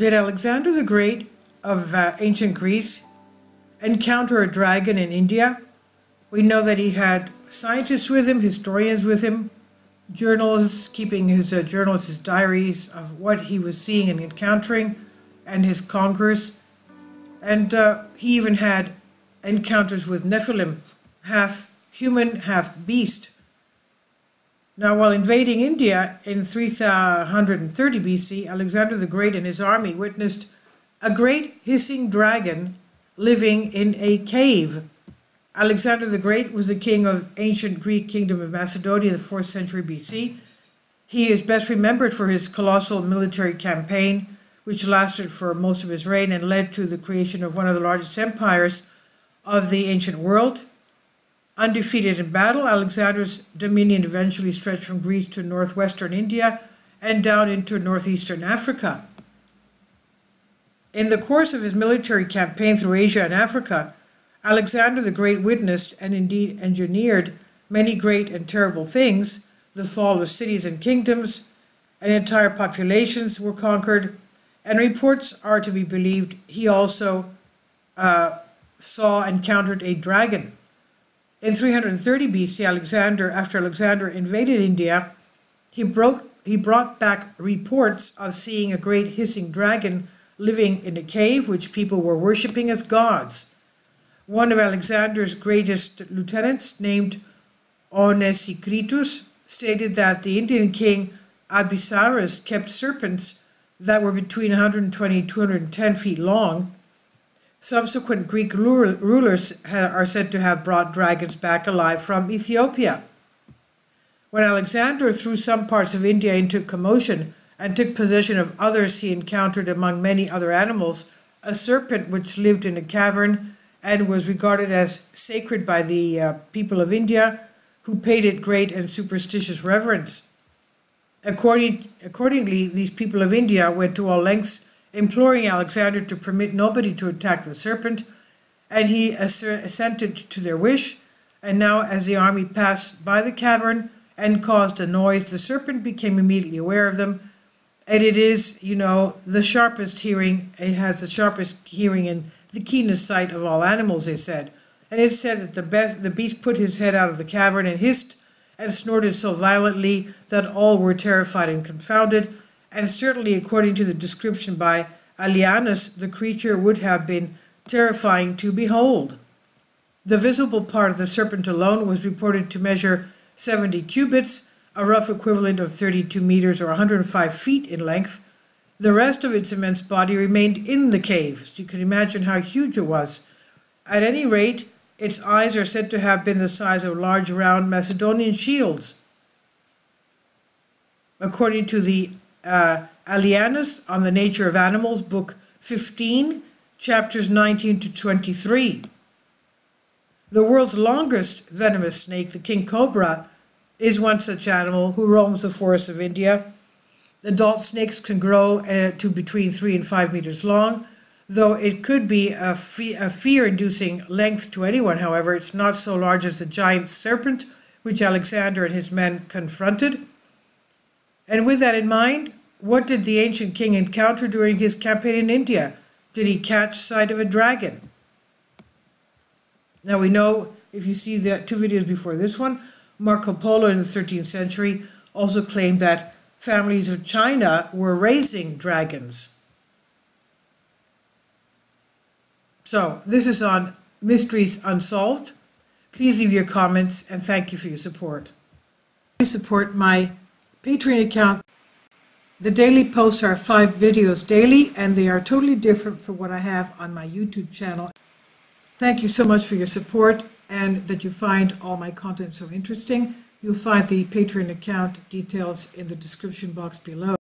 Did Alexander the Great of ancient Greece encounter a dragon in India? We know that he had scientists with him, historians with him, journalists keeping his journals, his diaries of what he was seeing and encountering, and his conquerors. And he even had encounters with Nephilim, half human, half beast. Now, while invading India in 330 BC, Alexander the Great and his army witnessed a great hissing dragon living in a cave. Alexander the Great was the king of ancient Greek kingdom of Macedonia in the 4th century BC. He is best remembered for his colossal military campaign, which lasted for most of his reign and led to the creation of one of the largest empires of the ancient world. Undefeated in battle, Alexander's dominion eventually stretched from Greece to northwestern India and down into northeastern Africa. In the course of his military campaign through Asia and Africa, Alexander the Great witnessed and indeed engineered many great and terrible things. The fall of cities and kingdoms, and entire populations were conquered, and reports are to be believed he also encountered a dragon. In 330 BC, after Alexander invaded India, he brought back reports of seeing a great hissing dragon living in a cave which people were worshipping as gods. One of Alexander's greatest lieutenants, named Onesicritus, stated that the Indian king Abysarus kept serpents that were between 120 and 210 feet long. Subsequent Greek rulers are said to have brought dragons back alive from Ethiopia. When Alexander threw some parts of India into commotion and took possession of others, he encountered among many other animals a serpent which lived in a cavern and was regarded as sacred by the people of India, who paid it great and superstitious reverence. Accordingly, these people of India went to all lengths imploring Alexander to permit nobody to attack the serpent, and he assented to their wish. And now, as the army passed by the cavern and caused a noise, the serpent became immediately aware of them. And it is, the sharpest hearing. It has the sharpest hearing and the keenest sight of all animals, they said. And it said that the beast put his head out of the cavern and hissed and snorted so violently that all were terrified and confounded. And certainly, according to the description by Aelianus, the creature would have been terrifying to behold. The visible part of the serpent alone was reported to measure 70 cubits, a rough equivalent of 32 meters or 105 feet in length. The rest of its immense body remained in the cave, so you can imagine how huge it was. At any rate, its eyes are said to have been the size of large round Macedonian shields. According to the Aelianus on the Nature of Animals, Book 15, chapters 19 to 23. The world's longest venomous snake, the king cobra, is one such animal who roams the forests of India. Adult snakes can grow to between 3 and 5 meters long, though it could be a fear-inducing length to anyone. However, it's not so large as the giant serpent which Alexander and his men confronted. And with that in mind, what did the ancient king encounter during his campaign in India? Did he catch sight of a dragon? Now we know, if you see the 2 videos before this one, Marco Polo in the 13th century also claimed that families of China were raising dragons. So this is on Mysteries Unsolved. Please leave your comments and thank you for your support. Please support my Patreon account. The daily posts are 5 videos daily, and they are totally different from what I have on my YouTube channel. Thank you so much for your support and that you find all my content so interesting. You'll find the Patreon account details in the description box below.